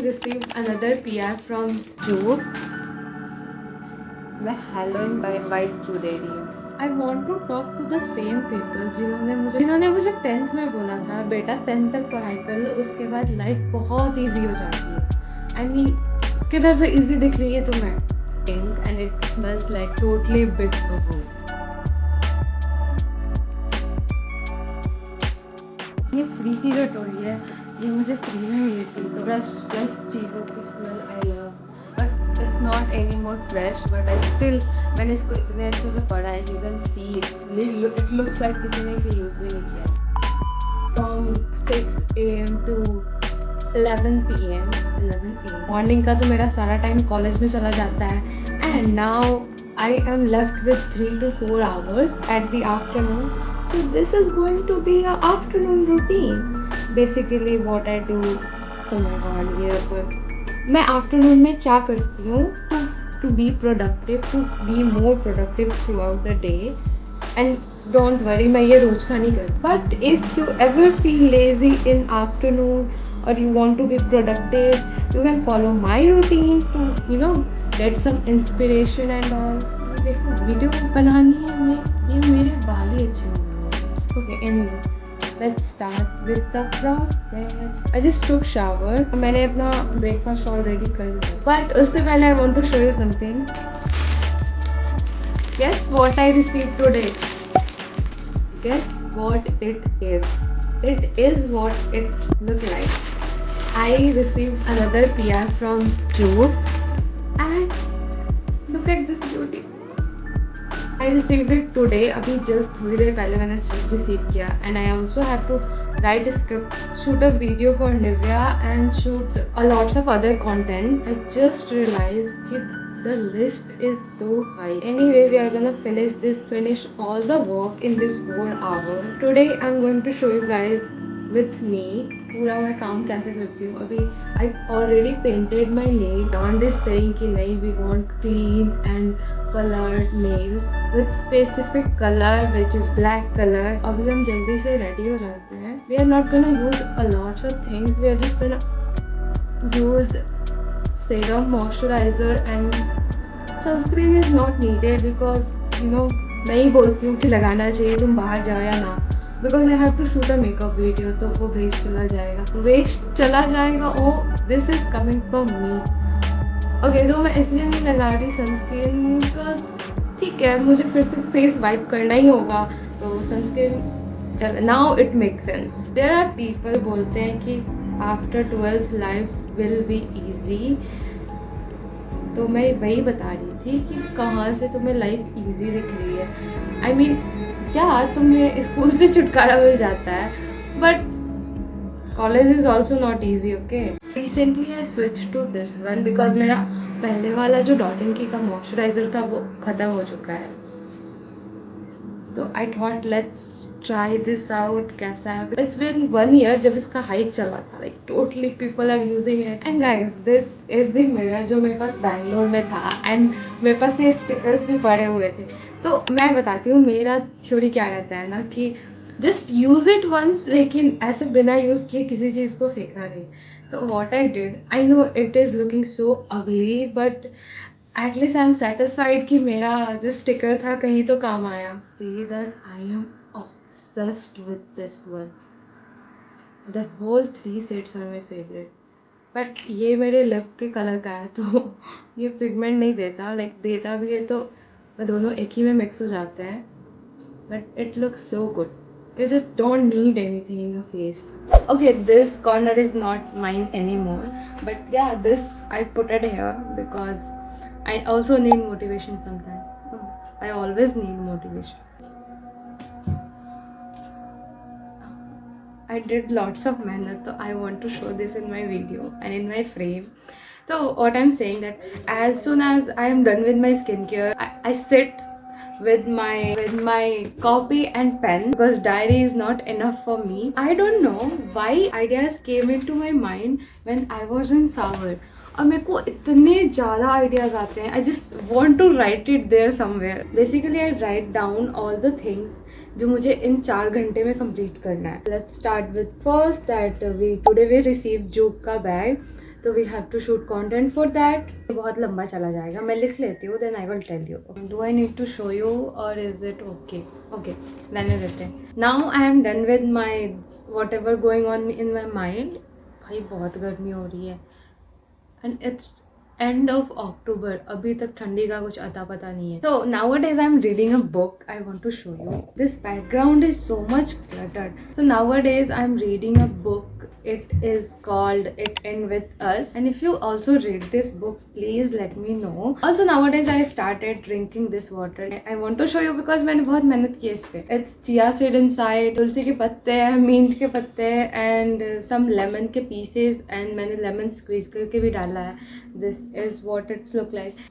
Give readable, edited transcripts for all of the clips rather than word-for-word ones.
received another PR from Joke. मैं Halloween बाय वाइट क्यों दे रही हूँ? I want to talk to the same people जिन्होंने मुझे 10th में बोला था बेटा 10th तक पढ़ाई कर लो, उसके बाद लाइफ बहुत ईजी हो जाती है। आई मीन किधर से ईजी दिख रही है तुम्हें? Pink and it smells like totally big बबूल। ये फ्री की जो टोई है ये मुझे फ्री में मिली थी, तो फ्रेश चीज़ों की smell I love, but it's not any more fresh, but I still मैंने इसको इतने अच्छे से पढ़ा है, you can see it looks like किसी ने इसे यूज़ भी नहीं किया। From 6 AM to 11 PM morning का तो मेरा सारा टाइम कॉलेज में चला जाता है, and now I am left with 3 to 4 hours at the afternoon. So this is going to be a afternoon routine. Basically what I do. Oh my god, ये मैं आफ्टरनून में क्या करती हूँ to be productive, to be more productive throughout the day. And don't worry, मैं ये रोज का नहीं करती. But if you ever feel lazy in afternoon or you want to be productive, you can follow my routine to get some inspiration and all. देखो video बनानी है, ये मेरे बाल ही अच्छे होंगे। Okay, anyway, let's start with the process. I just took shower. मैंने अपना breakfast already कर लिया, but उससे पहले I want to show you something. Guess what I received today? Guess what it is? It is what it looks like. I received another PR from Joke, and look at this beauty. I received it today. अभी just थोड़ी देर पहले मैंने receive किया, and I also have to write a script, shoot a video for Nivea and shoot a lots of other content. I just realized that the list is so high. Anyway, we are gonna finish all the work in this 4 hour. Today I'm going to show you guys with me पूरा मैं काम कैसे करती हूँ। अभी I already painted my nail. Dawn is saying कि नहीं, we want clean and colored nails with specific color which is black color. अभी हम जल्दी से ready हो जाते हैं. We are not gonna use a lot of things. We are just gonna use serum, moisturizer and sunscreen is not needed because मैं ही बोलती हूँ कि लगाना चाहिए, तुम बाहर जाओ या ना, because I have to shoot a makeup video, तो वो वेस्ट चला जाएगा। Oh, this is coming from me. Okay, तो मैं इसलिए नहीं लगा रही सनस्क्रीन, ठीक है मुझे फिर से फेस वाइप करना ही होगा, तो सनस्क्रीन चल। Now it make sense. There are people बोलते हैं कि after 12th life will be easy, तो मैं वही बता रही थी कि कहाँ से तुम्हें लाइफ ईजी दिख रही है। आई मीन क्या तुम्हें स्कूल से छुटकारा मिल जाता है, but college is also not easy. Okay, recently I switch to this one because मेरा पहले वाला जो डॉट एंड की का मॉइस्चराइजर था वो ख़त्म हो चुका है, तो I thought let's try this out कैसा है। इट्स बिन 1 year जब इसका हाइप चला था, like totally people are using it. And guys, this is the mirror जो मेरे पास बैंगलोर में था, एंड मेरे पास ये स्टिकर्स भी पड़े हुए थे। तो मैं बताती हूँ मेरा थ्योरी क्या रहता है ना, कि जस्ट यूज़ इट वंस, लेकिन ऐसे बिना यूज़ किए किसी चीज़ को फेंकना नहीं। तो what I did, I know it is looking so ugly, but at least I am satisfied कि मेरा जो स्टिकर था कहीं तो काम आया। See that I am obsessed with this one. The whole 3 sets are my favourite, but ये मेरे लिप के कलर का है, तो ये पिगमेंट नहीं देता, लाइक देता भी है तो दोनों एक ही में मिक्स हो जाते हैं, but it looks so good. You just don't need anything in your face. Okay, this corner is not mine anymore, but yeah, this I put it here because I also need motivation sometimes. Oh, I always need motivation. I did lots of mehnat, so I want to show this in my video and in my frame. So what I'm saying that as soon as I am done with my skincare, I sit with my copy and pen because diary is not enough for me. I don't know why ideas came into my mind when I was in Savar. और मेरे को इतने ज़्यादा ideas आते हैं, I just want to write it there somewhere. Basically I write down all the things जो मुझे इन 4 घंटे में कंप्लीट करना है। Let's start with first that today we receive Joke का बैग। तो we have to shoot content for that. बहुत लंबा चला जाएगा, मैं लिख लेती हूँ, then I will tell you. Do I need to show you और इज इट ओके? ओके, रहने देते हैं. Now I am done with my whatever going on in my mind. भाई बहुत गर्मी हो रही है and it's end of October, अभी तक ठंडी का कुछ अता पता नहीं है. So nowadays I am reading a book. I want to show you. This background is so much cluttered. So nowadays I am reading a book. It is called It End With Us, and if you also read this book, please let me know. Also nowadays I started drinking this water. I want to show you because मैंने बहुत मेहनत की इस पे. It's chia seed inside, तुलसी के पत्ते, mint के पत्ते and some lemon के pieces, and मैंने lemon squeeze करके भी डाला है. This is what it's look like.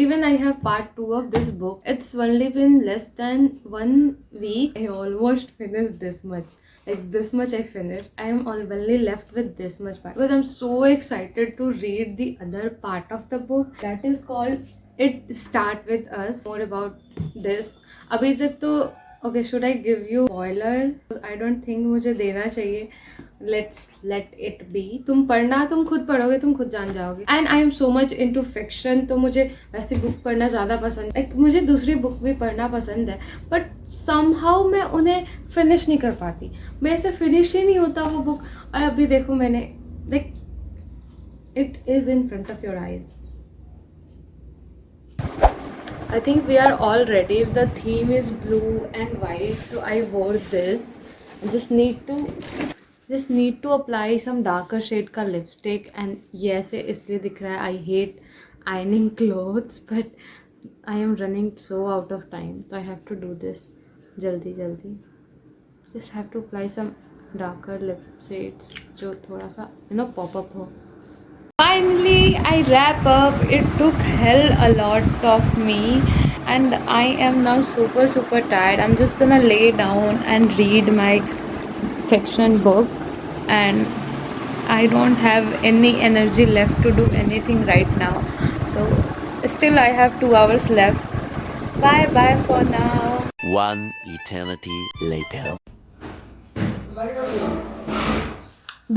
Even I have part 2 of this book. It's only been less than 1 week. I almost finished this much. Like this much I finished. I am only left with this much part because I'm so excited to read the other part of the book. That is called It Start With Us. More about this. अभी तक तो okay, should I give you spoiler? I don't think मुझे देना चाहिए. Let's let it be. तुम पढ़ना, तुम खुद पढ़ोगे, तुम खुद जान जाओगे. And I am so much into fiction. तो मुझे वैसे बुक पढ़ना ज़्यादा पसंद है. मुझे दूसरी बुक भी पढ़ना पसंद है, बट somehow मैं उन्हें फिनिश नहीं कर पाती. मेरे से फिनिश ही नहीं होता वो बुक. और अभी देखो मैंने like it is in front of your eyes. I think we are all ready. If the theme is blue and white, so I wore this. I just need to apply some darker shade का lipstick, and ये ऐसे इसलिए दिख रहा है. I hate ironing clothes, but I am running so out of time, so I have to do this जल्दी. Just have to apply some darker lip shades जो थोड़ा सा pop up हो. Finally, I wrap up. It took hell a lot of me, and I am now super tired. I'm just gonna lay down and read my fiction book, and I don't have any energy left to do anything right now. So still I have 2 hours left. Bye for now. One eternity later.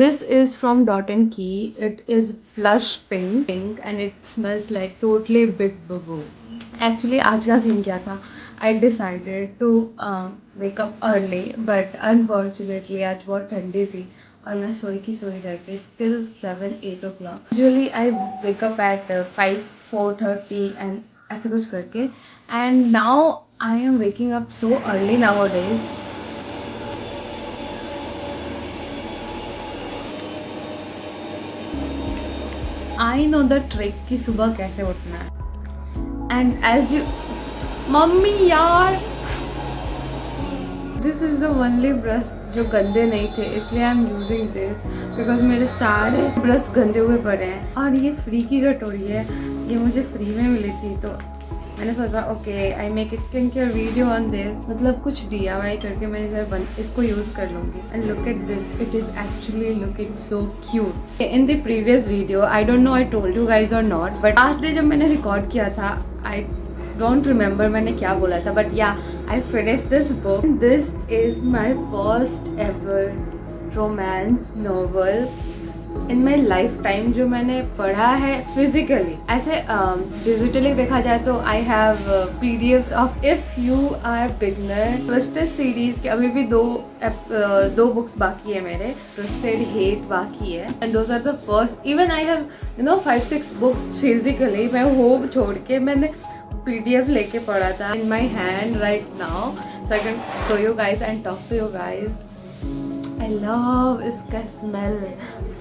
This is from Dot and Key. It is blush pink and it smells like totally Big Boo. Actually आज का scene क्या था? I decided to wake up early, but unfortunately आज बहुत ठंडी थी और मैं सोई रह गई till 7-8 o'clock. Usually I wake up at 5-4:30 and ऐसे कुछ करके, and now I am waking up so early nowadays. I know the trick कि सुबह कैसे उठना है. And as you, मम्मी यार, this is the only brush जो गंदे नहीं थे, इसलिए I'm using this because मेरे सारे ब्रश गंदे हुए पड़े हैं. और ये फ्री की कटोरी है, ये मुझे फ्री में मिली थी, तो मैंने सोचा okay I make skin care video on this. मतलब कुछ DIY करके मैं इधर इसको यूज़ कर लूँगी. And look at this, it is actually looking so cute. In the previous video I don't know I told you guys और not, but last day जब मैंने रिकॉर्ड किया था आई डोंट रिमेंबर मैंने क्या बोला था, बट या I finish this book. This is my first ever romance novel in my life time जो मैंने पढ़ा है फिजिकली. ऐसे डिजिटली देखा जाए तो I have PDFs of if you are beginner. Twisted series के अभी भी दो बुक्स बाकी है मेरे. ट्विस्टेड हेट बाकी है and those are the first. Even I have 5-6 books physically. मैं होम छोड़ के मैंने PDF लेके पढ़ा था in my hand right now, so I can show you guys and talk to you guys. I love इसका स्मेल,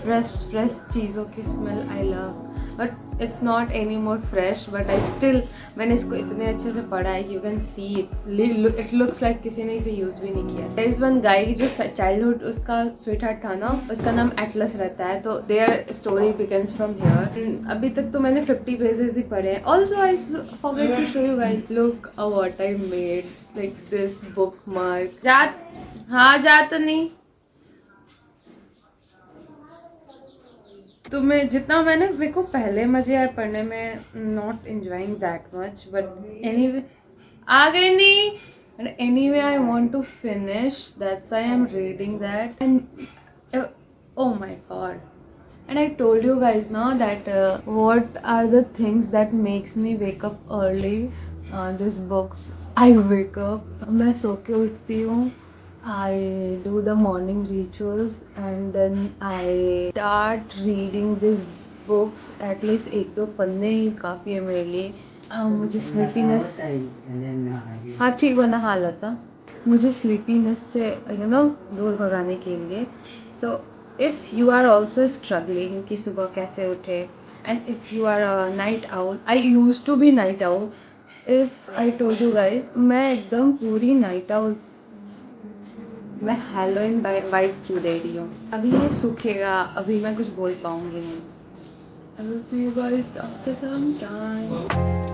फ्रेश चीज़ों की smell I love, but it's not any more fresh. But I still, मैंने इसको इतने अच्छे से पढ़ा है, you can see it looks like किसी ने इसे यूज़ भी नहीं किया. देयर इज़ वन गाय जो चाइल्डहुड उसका स्वीट हार्ट था ना, उसका नाम एटलस रहता है, तो there story begins from here. अभी तक तो मैंने 50 पेजेस ही पढ़े हैं. Also I forget to show you guys, look what I made, like this bookmark. जात नहीं तुम्हें जितना मैंने मेरे को पहले मजे आए पढ़ने में, not enjoying that much, but anyway आ गई नहीं. And anyway, I want to finish. That's why I'm reading that. And oh my god. And I told you guys now that what are the things that makes me wake up early. These books. I wake up. मैं सो के उठती हूँ. I do the morning rituals and then I start reading these books. At least एक दो पन्ने ही काफ़ी है मेरे लिए. मुझे स्लीपीनेस, हाँ ठीक बना हालत था, मुझे स्लीपीनेस से दूर भगाने के लिए. So if you are also struggling कि सुबह कैसे उठे, and if you are a night owl, I use to be night owl. If I told you guys, मैं एकदम पूरी नाइट आउल, मैं हेलोइन वाइब क्यों दे रही हूँ. अभी ये सूखेगा, अभी मैं कुछ बोल पाऊँगी नहीं. I will see you guys after some time.